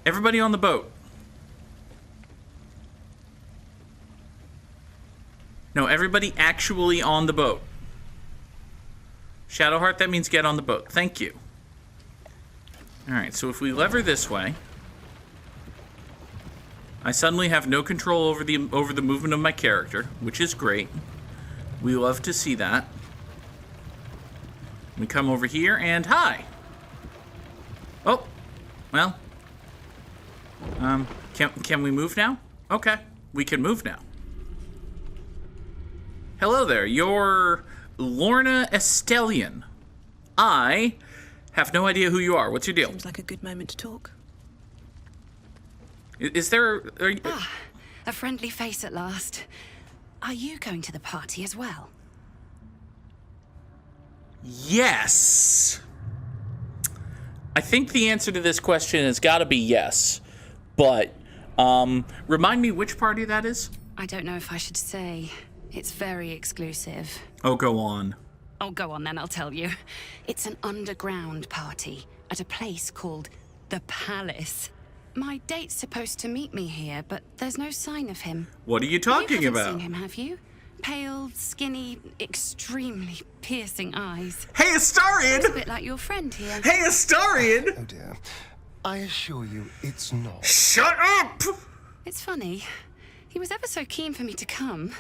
Everybody on the boat. No, everybody actually on the boat. Shadowheart, that means get on the boat. Thank you. Alright, so if we lever this way, I suddenly have no control over the movement of my character, which is great. We love to see that. We come over here and hi. Oh, well. Can we move now? Okay, we can move now. Hello there, you're Lorna Estellion. I have no idea who you are. What's your deal? Seems like a good moment to talk. Is there... A friendly face at last. Are you going to the party as well? Yes. I think the answer to this question has got to be yes. But, remind me which party that is? I don't know if I should say. It's very exclusive. Oh, go on. Oh, go on then, I'll tell you. It's an underground party at a place called The Palace. My date's supposed to meet me here, but there's no sign of him. What are you talking about? You haven't seen him, have you? Pale, skinny, extremely piercing eyes. Hey, Astarion! It's a bit like your friend here. Hey, Astarion! Oh dear. I assure you, it's not. Shut up! It's funny. He was ever so keen for me to come.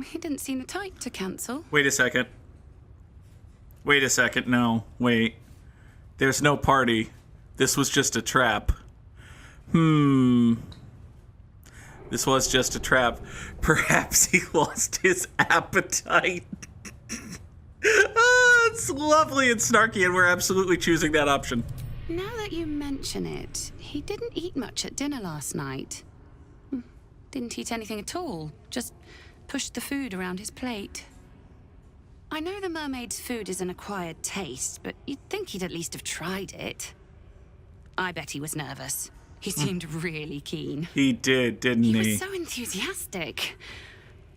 He didn't seem the type to cancel. Wait a second. Wait a second. No, wait. There's no party. This was just a trap. This was just a trap. Perhaps he lost his appetite. It's lovely and snarky, and we're absolutely choosing that option. Now that you mention it, he didn't eat much at dinner last night. Didn't eat anything at all. Just pushed the food around his plate. I know the mermaid's food is an acquired taste, but you'd think he'd at least have tried it. I bet he was nervous. He seemed really keen. He did, didn't he? He was so enthusiastic.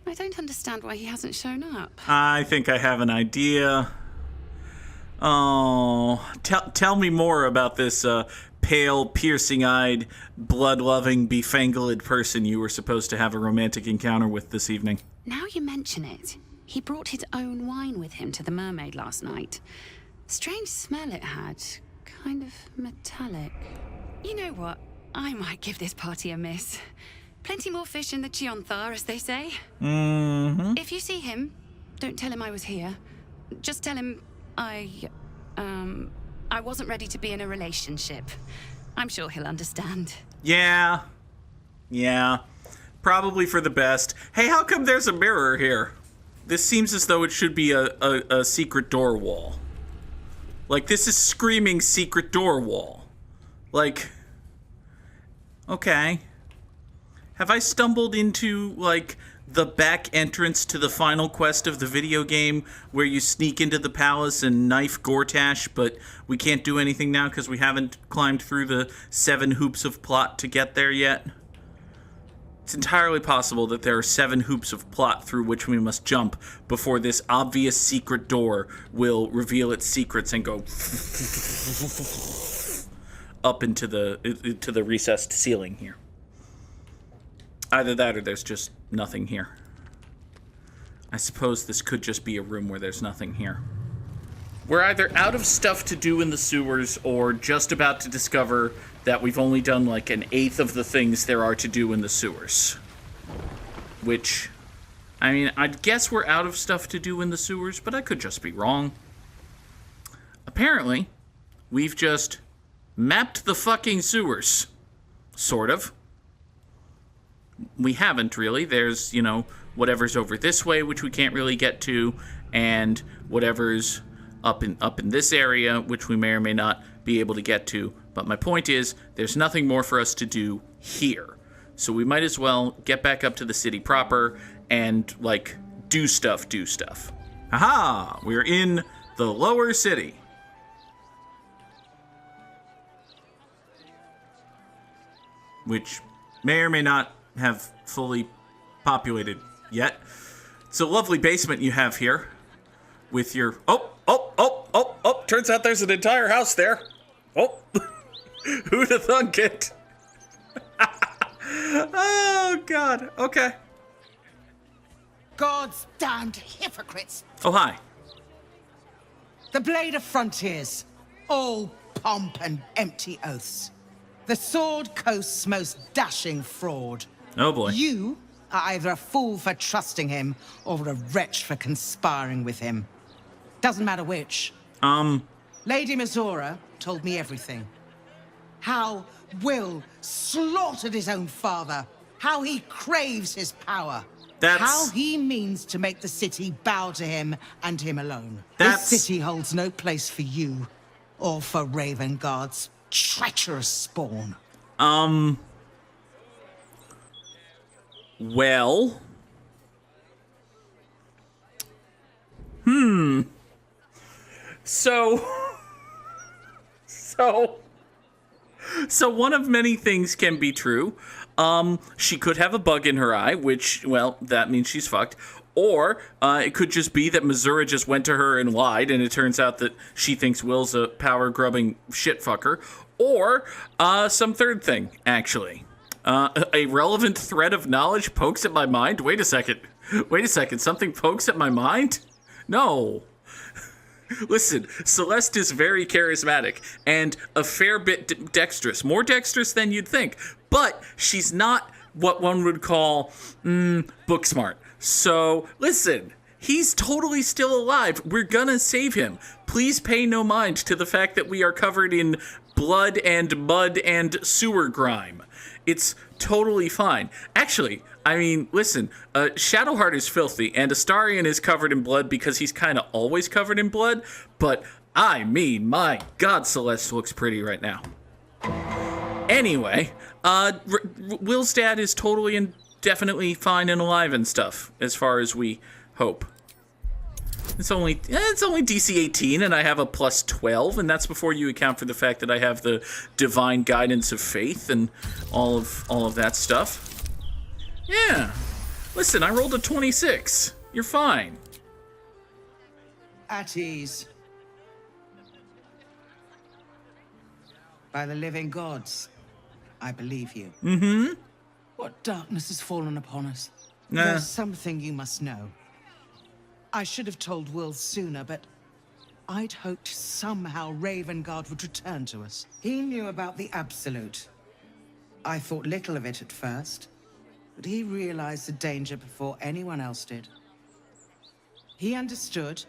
I don't understand why he hasn't shown up. I think I have an idea. Oh, tell me more about this pale, piercing-eyed, blood-loving, befangled person you were supposed to have a romantic encounter with this evening. Now you mention it, he brought his own wine with him to the mermaid last night. Strange smell it had. Kind of metallic. You know what? I might give this party a miss. Plenty more fish in the Chionthar, as they say. Mm-hmm. If you see him, don't tell him I was here. Just tell him I wasn't ready to be in a relationship. I'm sure he'll understand. Yeah. Probably for the best. Hey, how come there's a mirror here? This seems as though it should be a secret door wall. Like, this is screaming secret door wall. Like, okay. Have I stumbled into, like, the back entrance to the final quest of the video game where you sneak into the palace and knife Gortash, but we can't do anything now because we haven't climbed through the 7 hoops of plot to get there yet? It's entirely possible that there are 7 hoops of plot through which we must jump before this obvious secret door will reveal its secrets and go up into the recessed ceiling here. Either that or there's just nothing here. I suppose this could just be a room where there's nothing here. We're either out of stuff to do in the sewers or just about to discover that we've only done like an 1/8 of the things there are to do in the sewers. Which, I mean, I'd guess we're out of stuff to do in the sewers, but I could just be wrong. Apparently, we've just mapped the fucking sewers. Sort of. We haven't really. There's, you know, whatever's over this way, which we can't really get to, and whatever's up in this area, which we may or may not be able to get to. But my point is, there's nothing more for us to do here. So we might as well get back up to the city proper and, like, do stuff. Aha! We're in the lower city. Which may or may not have fully populated yet. It's a lovely basement you have here with your... Oh! Turns out there's an entire house there. Oh! Who'd have thunk it? Oh, God. Okay. God's damned hypocrites. Oh, hi. The blade of frontiers. All pomp and empty oaths. The Sword Coast's most dashing fraud. Oh, boy. You are either a fool for trusting him or a wretch for conspiring with him. Doesn't matter which. Lady Mizora told me everything. How Will slaughtered his own father. How he craves his power. How he means to make the city bow to him and him alone. This city holds no place for you or for Ravengard's treacherous spawn. Well. So one of many things can be true. She could have a bug in her eye, which, well, that means she's fucked. Or it could just be that Missouri just went to her and lied, and it turns out that she thinks Will's a power-grubbing shit-fucker. Or some third thing, actually. A relevant thread of knowledge pokes at my mind. Wait a second. Something pokes at my mind? No. Listen, Celeste is very charismatic and a fair bit dexterous. More dexterous than you'd think. But she's not what one would call book smart. So, listen, he's totally still alive. We're gonna save him. Please pay no mind to the fact that we are covered in blood and mud and sewer grime. It's totally fine. Actually, I mean, listen, Shadowheart is filthy, and Astarion is covered in blood because he's kind of always covered in blood, but I mean, my God, Celeste looks pretty right now. Anyway, Will's dad is totally and definitely fine and alive and stuff, as far as we hope. It's only DC 18, and I have a plus 12, and that's before you account for the fact that I have the divine guidance of faith and all of that stuff. Yeah. Listen, I rolled a 26. You're fine. At ease. By the living gods, I believe you. Mm-hmm. What darkness has fallen upon us? There's something you must know. I should have told Will sooner, but I'd hoped somehow Ravengard would return to us. He knew about the Absolute. I thought little of it at first, but he realized the danger before anyone else did. He understood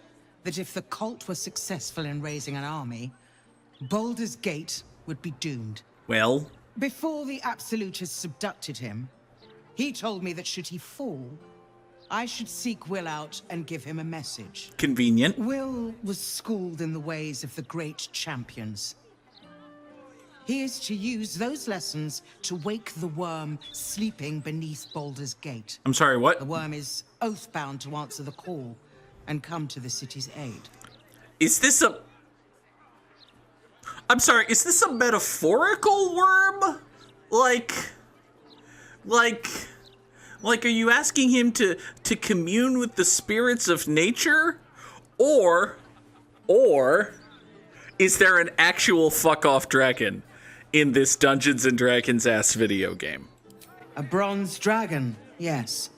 that if the cult were successful in raising an army, Baldur's Gate would be doomed. Well? Before the Absolutists subducted him, he told me that should he fall, I should seek Will out and give him a message. Convenient. Will was schooled in the ways of the great champions. He is to use those lessons to wake the worm sleeping beneath Baldur's Gate. I'm sorry, what? The worm is oath-bound to answer the call and come to the city's aid. Is this a... I'm sorry, is this a metaphorical worm? Like, are you asking him to commune with the spirits of nature? Or is there an actual fuck-off dragon in this Dungeons & Dragons ass video game? A bronze dragon, yes.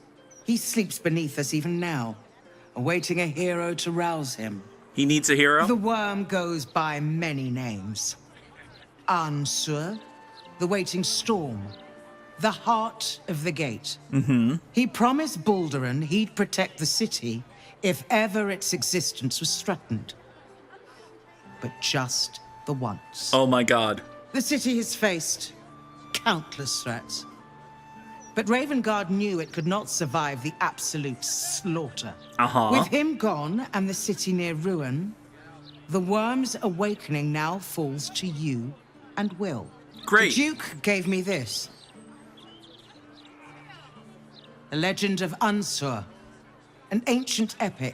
He sleeps beneath us even now, awaiting a hero to rouse him. He needs a hero? The worm goes by many names. Ansur, the waiting storm, the heart of the gate. Mm-hmm. He promised Baldurin he'd protect the city if ever its existence was threatened. But just the once. Oh my God. The city has faced countless threats. But Ravengard knew it could not survive the absolute slaughter. With him gone and the city near ruin, the worm's awakening now falls to you and Will. Great. The Duke gave me this. The legend of Ansur, an ancient epic,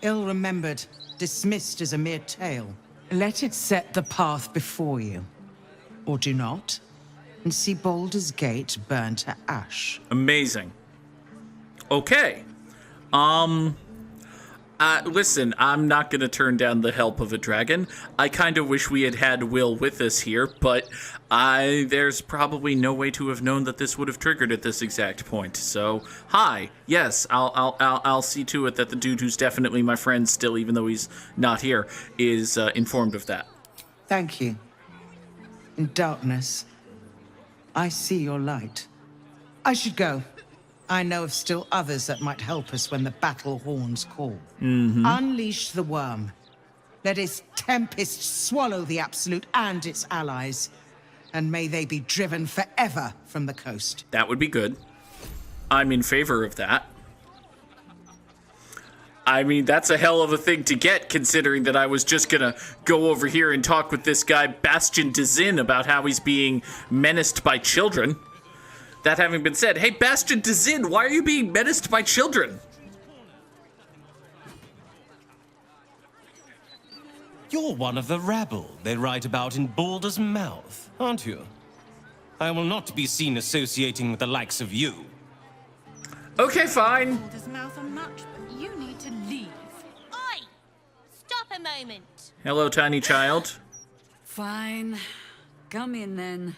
ill-remembered, dismissed as a mere tale. Let it set the path before you, or do not, and see Baldur's Gate burn to ash. Amazing. Okay. Listen, I'm not gonna turn down the help of a dragon. I kind of wish we had had Will with us here, but there's probably no way to have known that this would have triggered at this exact point. So, hi, yes, I'll see to it that the dude who's definitely my friend still, even though he's not here, is informed of that. Thank you. In darkness, I see your light. I should go. I know of still others that might help us when the battle horns call. Unleash the worm. Let its tempest swallow the Absolute and its allies. And may they be driven forever from the coast. That would be good. I'm in favor of that. I mean, that's a hell of a thing to get, considering that I was just gonna go over here and talk with this guy, Bastion Dezin, about how he's being menaced by children. That having been said, hey, Bastion Dezin, why are you being menaced by children? You're one of the rabble they write about in Baldur's Mouth, aren't you? I will not be seen associating with the likes of you. Okay, fine. Baldur's Mouth on much, but you need to leave. Oi! Stop a moment. Hello, tiny child. Fine. Come in then.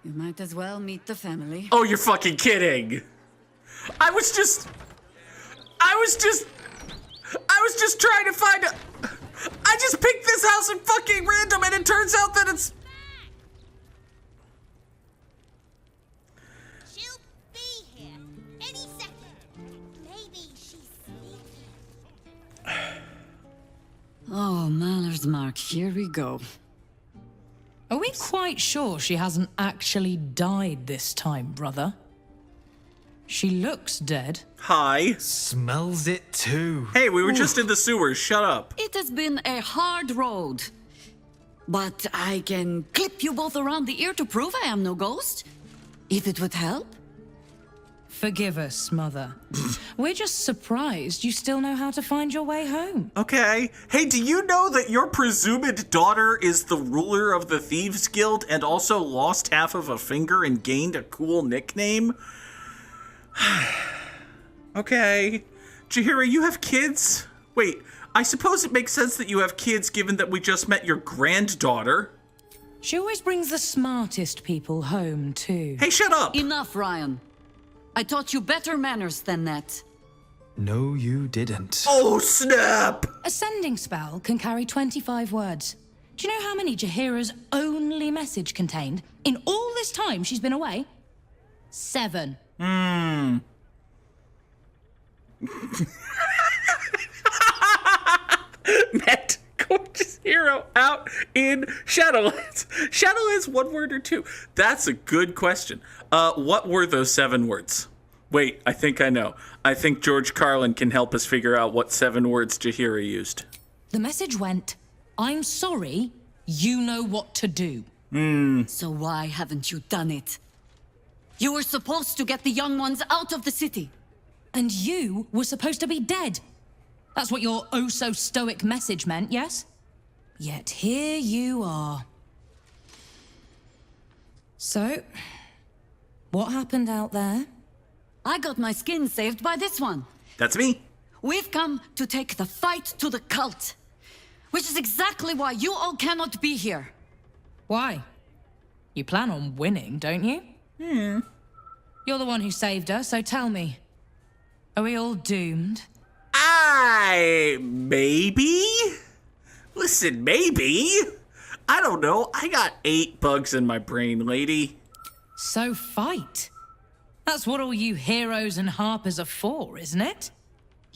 You might as well meet the family. Oh, you're fucking kidding. I was just trying to find a... I just picked this house in fucking random, and it turns out that it's... She'll be here any second. Maybe she's sleeping. Oh, Maller's Mark, here we go. Are we quite sure she hasn't actually died this time, brother? She looks dead. Hi. Smells it too. Hey, we were just in the sewers. Shut up. It has been a hard road. But I can clip you both around the ear to prove I am no ghost. If it would help. Forgive us, Mother. We're just surprised you still know how to find your way home. Okay. Hey, do you know that your presumed daughter is the ruler of the Thieves Guild and also lost half of a finger and gained a cool nickname? Okay. Jaheera, you have kids? Wait, I suppose it makes sense that you have kids given that we just met your granddaughter. She always brings the smartest people home, too. Hey, shut up! Enough, Ryan. I taught you better manners than that. No, you didn't. Oh, snap! A sending spell can carry 25 words. Do you know how many Jaheera's only message contained in all this time she's been away? 7. Met gorgeous hero out in Shadowlands. Shadowlands, one word or two? That's a good question. What were those 7 words? Wait, I think I know. I think George Carlin can help us figure out what 7 words Jaheera used. The message went, I'm sorry, you know what to do. So why haven't you done it? You were supposed to get the young ones out of the city. And you were supposed to be dead. That's what your oh-so-stoic message meant, yes? Yet here you are. So, what happened out there? I got my skin saved by this one. That's me. We've come to take the fight to the cult. Which is exactly why you all cannot be here. Why? You plan on winning, don't you? You're the one who saved her, so tell me. Are we all doomed? Maybe? Listen, maybe? I don't know. I got 8 bugs in my brain, lady. So fight. That's what all you heroes and harpers are for, isn't it?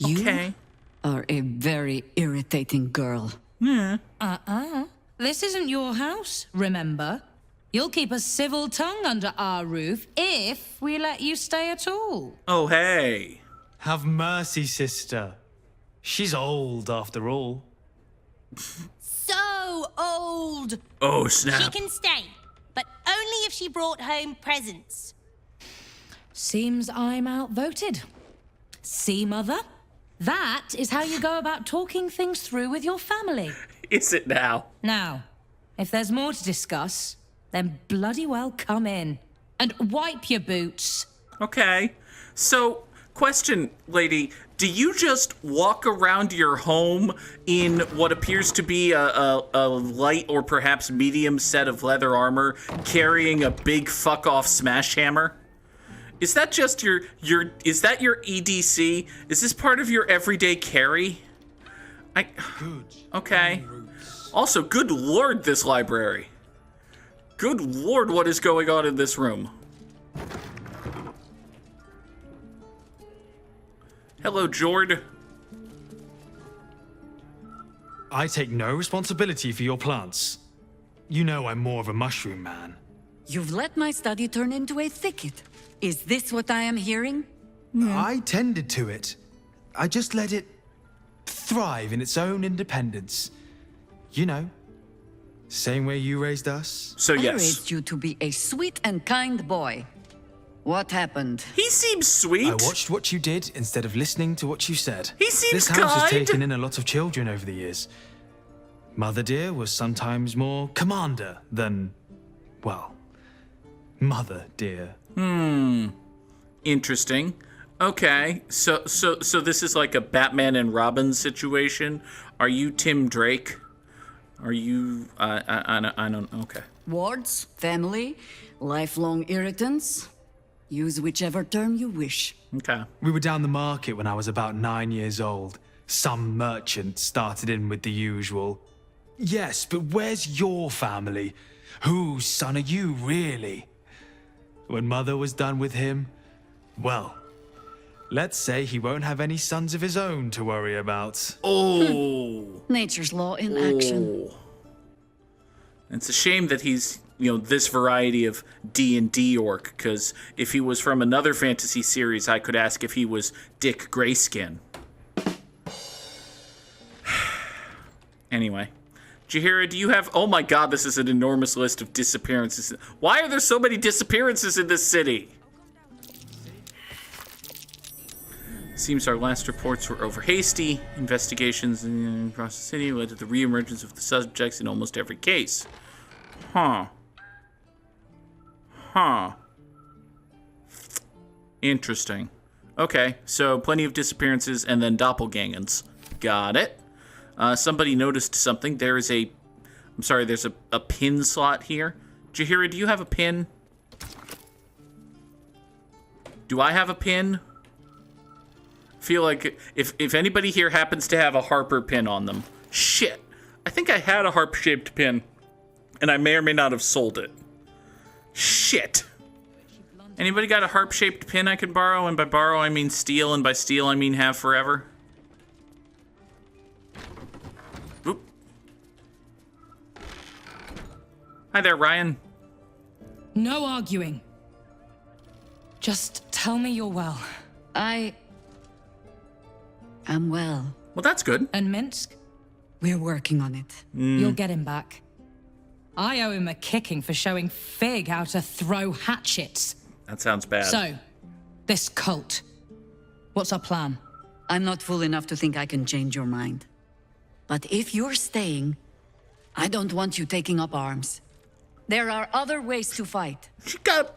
Okay. Are a very irritating girl. This isn't your house, remember? You'll keep a civil tongue under our roof if we let you stay at all. Oh, hey. Have mercy, sister. She's old, after all. So old. Oh, She snap. can stay, but only if she brought home presents. Seems I'm outvoted. See, Mother? That is how you go about talking things through with your family. Is it now? Now, if there's more to discuss, then bloody well come in. And wipe your boots. Okay. So, question, lady. do you just walk around your home in what appears to be a light or perhaps medium set of leather armor, carrying a big fuck-off smash hammer? Is that just is that your EDC? Is this part of your everyday carry? Okay. Also, good lord, this library. Good lord, what is going on in this room? Hello, Jord. I take no responsibility for your plants. You know I'm more of a mushroom man. You've let my study turn into a thicket. Is this what I am hearing? I tended to it. I just let it thrive in its own independence. You know, same way you raised us. So I yes. raised you to be a sweet and kind boy. What happened? He seems sweet. I watched what you did instead of listening to what you said. He seems This house has kind. taken in a lot of children over the years. Mother dear was sometimes more commander than, well, mother dear. Interesting. Okay, so this is like a Batman and Robin situation. Are you Tim Drake? Are you? I don't. Okay. Wards, family, lifelong irritants. Use whichever term you wish. Okay. We were down the market when I was about 9 years old. Some merchant started in with the usual. Yes, but where's your family? Whose son are you, really? When Mother was done with him, well, let's say he won't have any sons of his own to worry about. Oh. Nature's law in action. Oh. It's a shame that he's, this variety of D&D orc, because if he was from another fantasy series, I could ask if he was Dick Grayskin. Anyway. Jaheera, do you have... Oh my god, this is an enormous list of disappearances. Why are there so many disappearances in this city? Seems our last reports were over hasty. Investigations across the city led to the reemergence of the subjects in almost every case. Huh. Interesting. Okay, so plenty of disappearances and then doppelgangers. Got it. Somebody noticed something. There's a pin slot here. Jaheera, do you have a pin? Do I have a pin? Feel like if anybody here happens to have a Harper pin on them. Shit. I think I had a harp-shaped pin, and I may or may not have sold it. Shit. Anybody got a harp-shaped pin I can borrow? And by borrow, I mean steal, and by steal, I mean have forever. Oop. Hi there, Ryan. No arguing. Just tell me you're well. I am well. Well, that's good. And Minsk? We're working on it. You'll get him back. I owe him a kicking for showing Fig how to throw hatchets. That sounds bad. So, this cult. What's our plan? I'm not fool enough to think I can change your mind. But if you're staying, I don't want you taking up arms. There are other ways to fight. She got...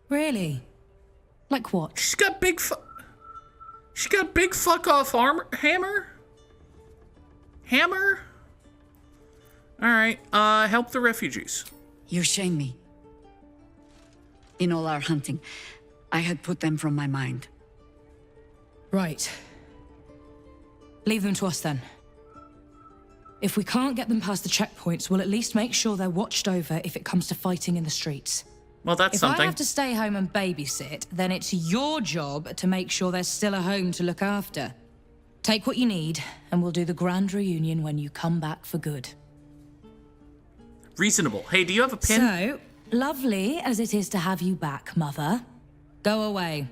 Really? Like what? She got big fuck-off armor... Hammer? Hammer? Alright, help the refugees. You shame me. In all our hunting, I had put them from my mind. Right. Leave them to us then. If we can't get them past the checkpoints, we'll at least make sure they're watched over if it comes to fighting in the streets. Well, that's If something. I have to stay home and babysit, then it's your job to make sure there's still a home to look after. Take what you need, and we'll do the grand reunion when you come back for good. Reasonable. Hey, do you have a pin? So, lovely as it is to have you back, Mother. Go away.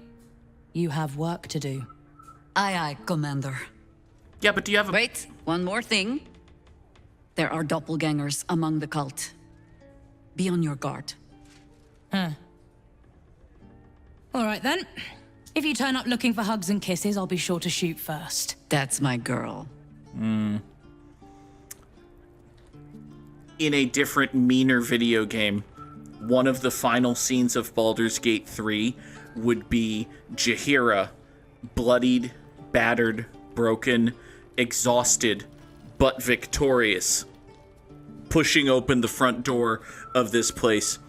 You have work to do. Aye, aye, Commander. Yeah, but do you have a... Wait, one more thing. There are doppelgangers among the cult. Be on your guard. All right then. If you turn up looking for hugs and kisses, I'll be sure to shoot first. That's my girl. In a different, meaner video game, one of the final scenes of Baldur's Gate 3 would be Jaheera bloodied battered, broken, exhausted, but victorious, pushing open the front door of this place,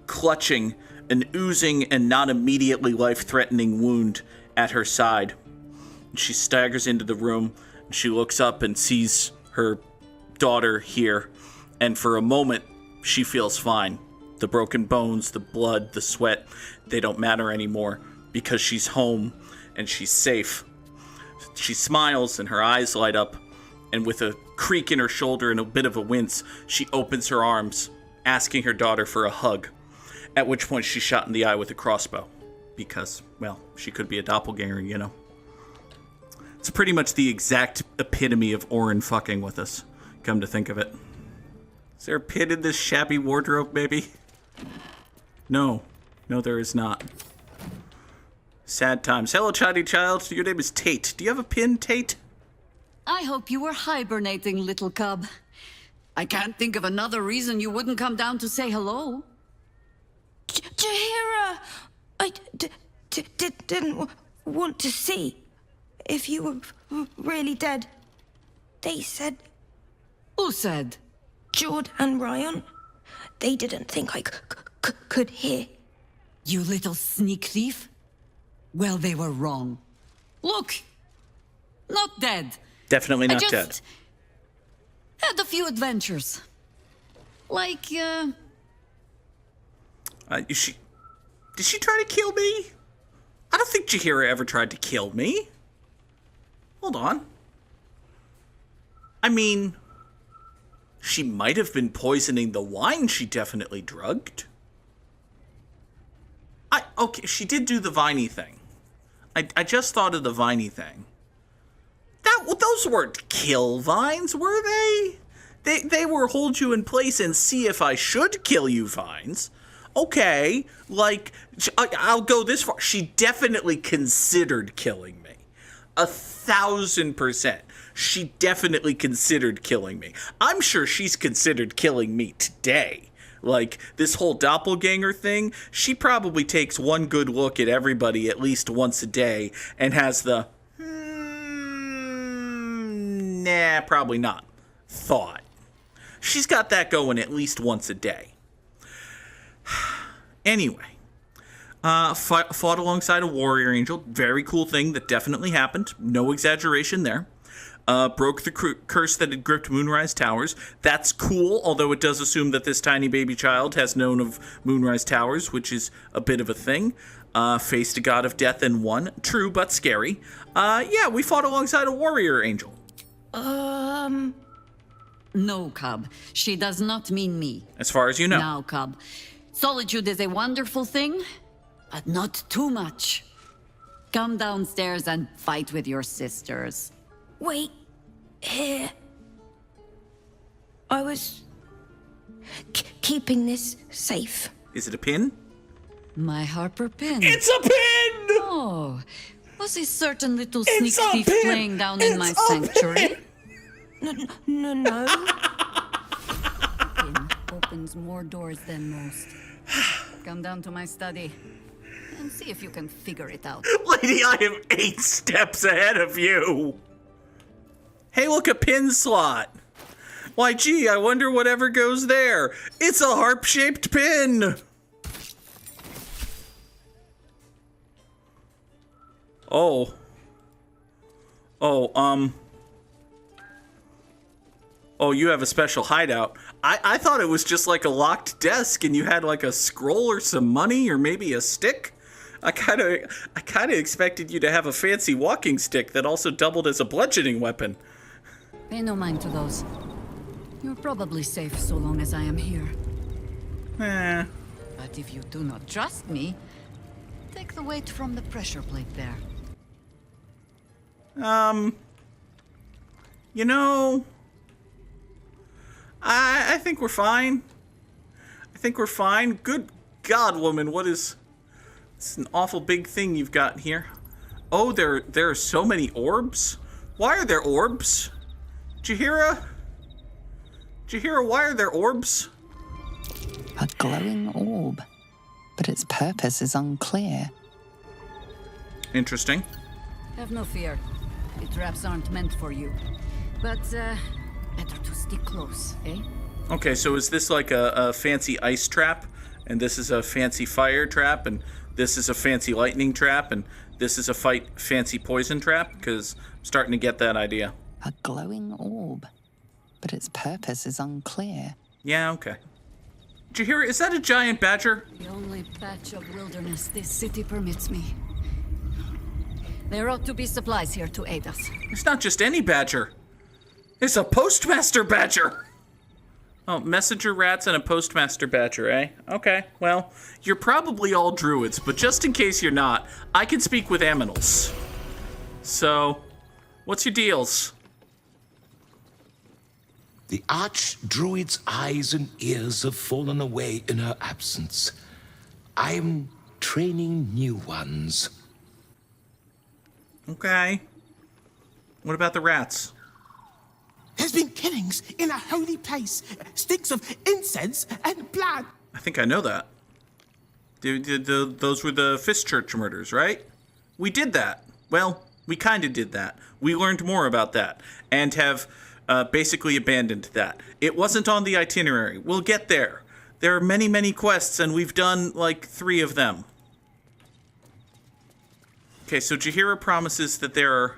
clutching an oozing and not immediately life-threatening wound at her side. She staggers into the room, and she looks up and sees her daughter here, and for a moment, she feels fine. The broken bones, the blood, the sweat, they don't matter anymore because she's home and she's safe. She smiles and her eyes light up, and with a creak in her shoulder and a bit of a wince, she opens her arms, asking her daughter for a hug, at which point she's shot in the eye with a crossbow. Because, well, she could be a doppelganger, you know. It's pretty much the exact epitome of Orin fucking with us, come to think of it. Is there a pin in this shabby wardrobe, maybe? No. No, there is not. Sad times. Hello, tiny child. Your name is Tate. Do you have a pin, Tate? I hope you were hibernating, little cub. I can't think of another reason you wouldn't come down to say hello. Jaheera, I didn't want to see if you were really dead. They said... Who said? Jord and Ryan. They didn't think I could hear. You little sneak thief. Well, they were wrong. Look, not dead. Definitely not dead. Had a few adventures. Like, Did she try to kill me? I don't think Jaheera ever tried to kill me. Hold on. I mean, she might have been poisoning the wine she definitely drugged. Okay, she did do the viney thing. I just thought of the viney thing. Those weren't kill vines, were they? They were hold you in place and see if I should kill you vines. Okay, like, I'll go this far. She definitely considered killing me. 1,000%. She definitely considered killing me. I'm sure she's considered killing me today. Like, this whole doppelganger thing, she probably takes one good look at everybody at least once a day and has the, nah, probably not, thought. She's got that going at least once a day. Anyway, fought alongside a warrior angel. Very cool thing that definitely happened. No exaggeration there. Broke the curse that had gripped Moonrise Towers. That's cool, although it does assume that this tiny baby child has known of Moonrise Towers, which is a bit of a thing. Faced a god of death and won. True, but scary. Yeah, we fought alongside a warrior angel. No, cub. She does not mean me. As far as you know. Now, cub. Solitude is a wonderful thing, but not too much. Come downstairs and fight with your sisters. Wait, here. I was keeping this safe. Is it a pin? My Harper pin. It's a pin! Oh, was a certain little sneak thief playing down in my sanctuary? No. Pin opens more doors than most. Come down to my study and see if you can figure it out. Lady, I am 8 steps ahead of you. Hey, look, a pin slot. Why, gee, I wonder whatever goes there. It's a harp-shaped pin. Oh, you have a special hideout. I thought it was just like a locked desk and you had like a scroll or some money or maybe a stick. I kind of expected you to have a fancy walking stick that also doubled as a bludgeoning weapon. Pay no mind to those. You're probably safe so long as I am here. But if you do not trust me, take the weight from the pressure plate there. You know, I think we're fine. I think we're fine. Good God, woman, it's an awful big thing you've got here. Oh, there are so many orbs. Why are there orbs? Jaheera, why are there orbs? A glowing orb, but its purpose is unclear. Interesting. Have no fear. The traps aren't meant for you. But, better to stick close, eh? Okay, so is this like a fancy ice trap? And this is a fancy fire trap? And this is a fancy lightning trap? And this is a fancy poison trap? Because I'm starting to get that idea. A glowing orb, but its purpose is unclear. Yeah, okay. Jaheera, is that a giant badger? The only patch of wilderness this city permits me. There ought to be supplies here to aid us. It's not just any badger. It's a postmaster badger. Oh, messenger rats and a postmaster badger, eh? Okay, well, you're probably all druids, but just in case you're not, I can speak with aminals. So, what's your deals? The Archdruid's eyes and ears have fallen away in her absence. I'm training new ones. Okay. What about the rats? There's been killings in a holy place. Stinks of incense and blood. I think I know that. Those were the Fist Church murders, right? We did that. Well, we kind of did that. We learned more about that and have basically abandoned that. It wasn't on the itinerary. We'll get there. There are many, many quests, and we've done, like, 3 of them. Okay, so Jaheera promises that there are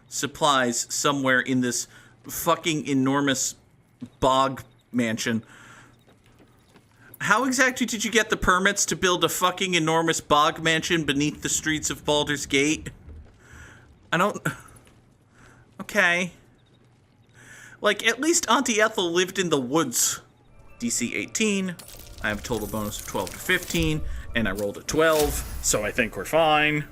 supplies somewhere in this fucking enormous bog mansion. How exactly did you get the permits to build a fucking enormous bog mansion beneath the streets of Baldur's Gate? I don't... Okay. Like, at least Auntie Ethel lived in the woods. DC 18. I have a total bonus of 12 to 15, and I rolled a 12, so I think we're fine.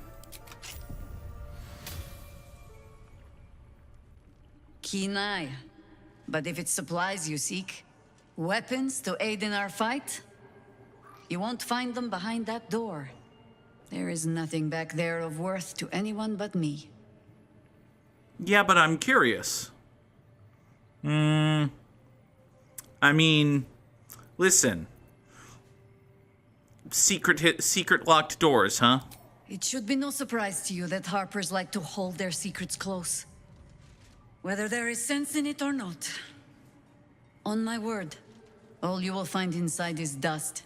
Keen eye. But if it's supplies you seek, weapons to aid in our fight, you won't find them behind that door. There is nothing back there of worth to anyone but me. Yeah, but I'm curious. I mean, listen. Secret locked doors, huh? It should be no surprise to you that Harpers like to hold their secrets close. Whether there is sense in it or not. On my word, all you will find inside is dust.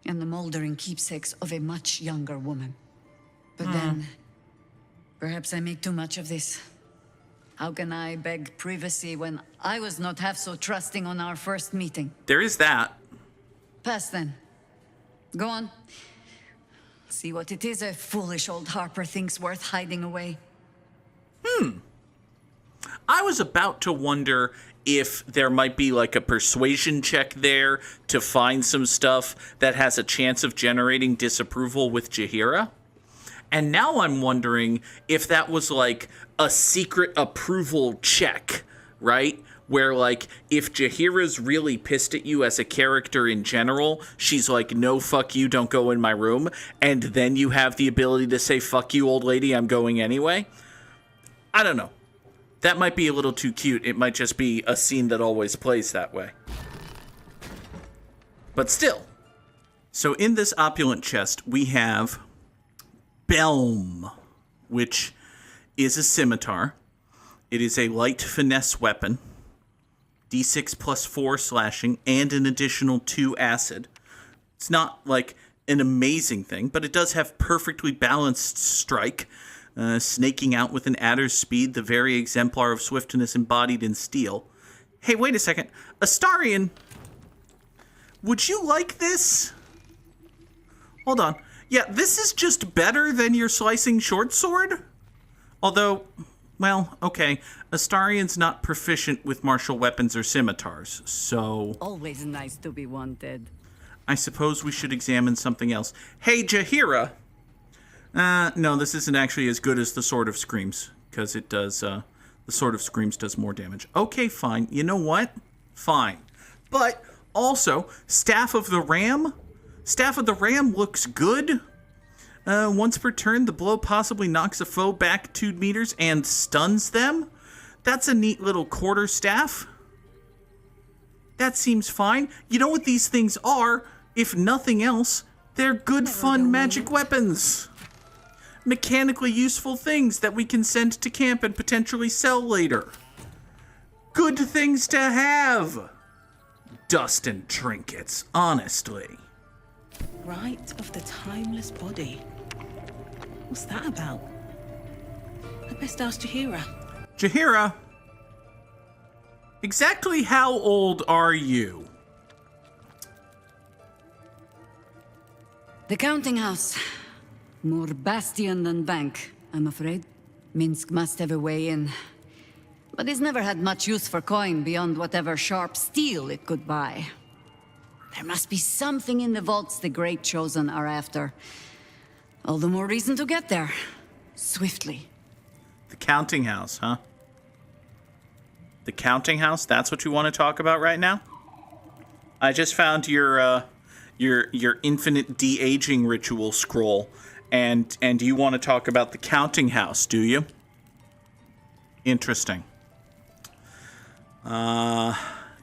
And the moldering keepsakes of a much younger woman. But then, perhaps I make too much of this. How can I beg privacy when I was not half so trusting on our first meeting? There is that. Pass then. Go on. See what it is a foolish old Harper thinks worth hiding away. I was about to wonder if there might be like a persuasion check there to find some stuff that has a chance of generating disapproval with Jaheera. And now I'm wondering if that was like a secret approval check, right? Where like if Jaheera's really pissed at you as a character in general, she's like, no, fuck you, don't go in my room. And then you have the ability to say, fuck you, old lady, I'm going anyway. I don't know. That might be a little too cute. It might just be a scene that always plays that way. But still. So in this opulent chest, we have Belm, which is a scimitar. It is a light finesse weapon. D6 plus 4 slashing and an additional 2 acid. It's not like an amazing thing, but it does have perfectly balanced strike. Snaking out with an adder's speed, the very exemplar of swiftness embodied in steel. Hey, wait a second. Astarion, would you like this? Hold on. Yeah, this is just better than your slicing short sword? Although, well, okay. Astarion's not proficient with martial weapons or scimitars, so... Always nice to be wanted. I suppose we should examine something else. Hey, Jaheera! No, this isn't actually as good as the Sword of Screams, because it does, the Sword of Screams does more damage. Okay, fine. You know what? Fine. But, also, Staff of the Ram? Staff of the Ram looks good. Once per turn, the blow possibly knocks a foe back 2 meters and stuns them. That's a neat little quarter staff. That seems fine. You know what these things are? If nothing else, they're good, fun magic weapons. mechanically useful things that we can send to camp and potentially sell later. Good things to have. Dust and trinkets, honestly. Rite of the timeless body. What's that about? I'd best ask Jaheera. Jaheera, exactly how old are you? The counting house. More bastion than bank, I'm afraid. Minsk must have a way in. But it's never had much use for coin beyond whatever sharp steel it could buy. There must be something in the vaults the Great Chosen are after. All the more reason to get there. Swiftly. The counting house, huh? The counting house? That's what you want to talk about right now? I just found your infinite de-aging ritual scroll, and you want to talk about the counting house, do you? Interesting.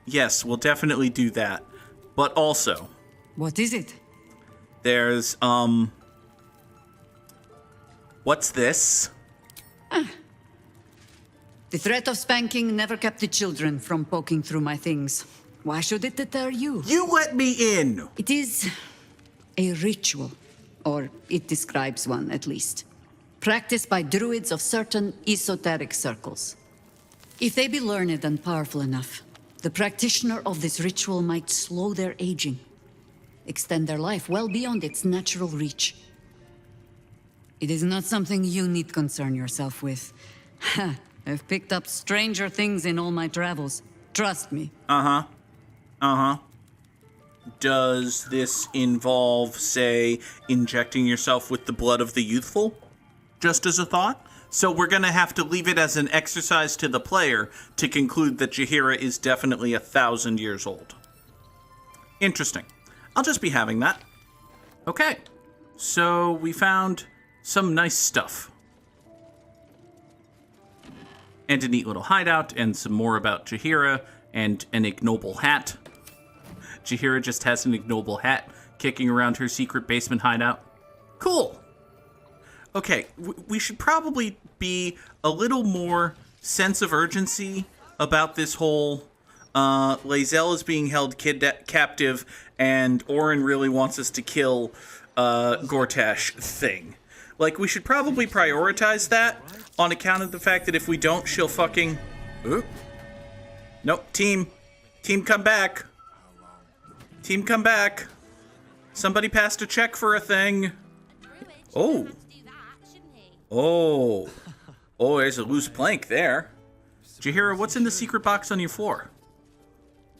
Yes, we'll definitely do that. But also... What is it? There's, what's this? The threat of spanking never kept the children from poking through my things. Why should it deter you? You let me in! It is a ritual, or it describes one at least. Practiced by druids of certain esoteric circles. If they be learned and powerful enough, the practitioner of this ritual might slow their aging, extend their life well beyond its natural reach. It is not something you need concern yourself with. I've picked up stranger things in all my travels. Trust me. Does this involve, say, injecting yourself with the blood of the youthful? Just as a thought? So we're gonna have to leave it as an exercise to the player to conclude that Jaheera is definitely 1,000 years old. Interesting. I'll just be having that. Okay. So we found some nice stuff. And a neat little hideout, and some more about Jaheera, and an ignoble hat. Jaheera just has an ignoble hat kicking around her secret basement hideout. Cool. Okay, we should probably be a little more sense of urgency about this whole Lae'zel is being held captive and Orin really wants us to kill Gortash thing. Like, we should probably prioritize that on account of the fact that if we don't, she'll fucking... Oop. Nope, team. Team, come back. Team, come back. Somebody passed a check for a thing. Oh. Oh. Oh, there's a loose plank there. Jaheera, what's in the secret box on your floor?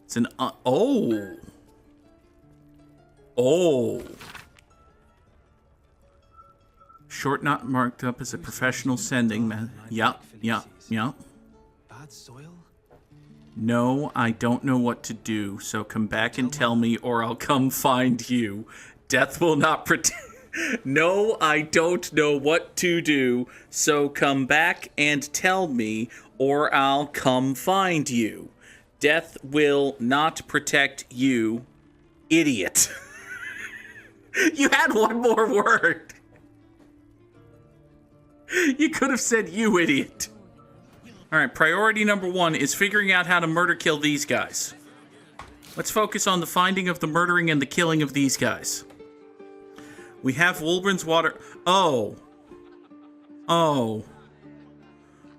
It's an... oh. Oh. Short not marked up as a professional sending man. Yup. Bad soil? No, I don't know what to do, so come back and tell me or I'll come find you. Death will not protect... No, I don't know what to do, so come back and tell me or I'll come find you. Death will not protect you, idiot. You had one more word. You could have said you idiot. Alright, priority number 1 is figuring out how to murder kill these guys. Let's focus on the finding of the murdering and the killing of these guys. We have Wulbren's water... Oh,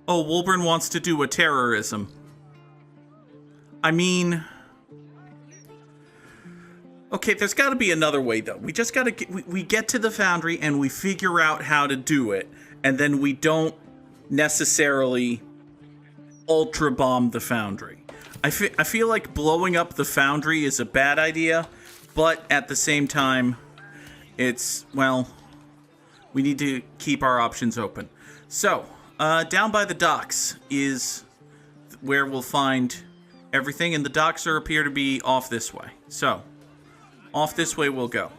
Wulbren wants to do a terrorism. I mean... Okay, there's got to be another way, though. We just got to get... We get to the foundry and we figure out how to do it. And then we don't necessarily ultra bomb the foundry. I feel like blowing up the foundry is a bad idea, but at the same time, it's, well, we need to keep our options open. So, down by the docks is where we'll find everything, and the docks appear to be off this way. So, off this way we'll go.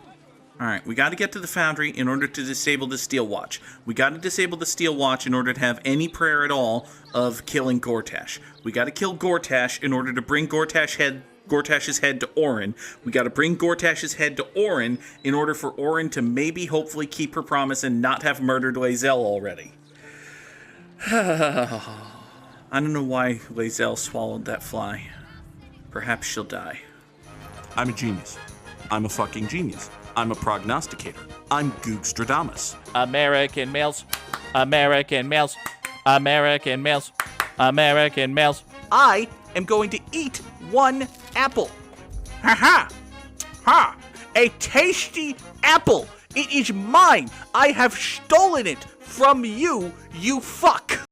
Alright, we got to get to the foundry in order to disable the Steel Watch. We got to disable the Steel Watch in order to have any prayer at all of killing Gortash. We got to kill Gortash in order to bring Gortash head Gortash's head to Orin. We got to bring Gortash's head to Orin in order for Orin to maybe, hopefully, keep her promise and not have murdered Lae'zel already. I don't know why Lae'zel swallowed that fly. Perhaps she'll die. I'm a genius. I'm a fucking genius. I'm a prognosticator. I'm Googstradamus. American males. American males. American males. American males. I am going to eat one apple. Ha ha! Ha! A tasty apple! It is mine! I have stolen it from you, you fuck!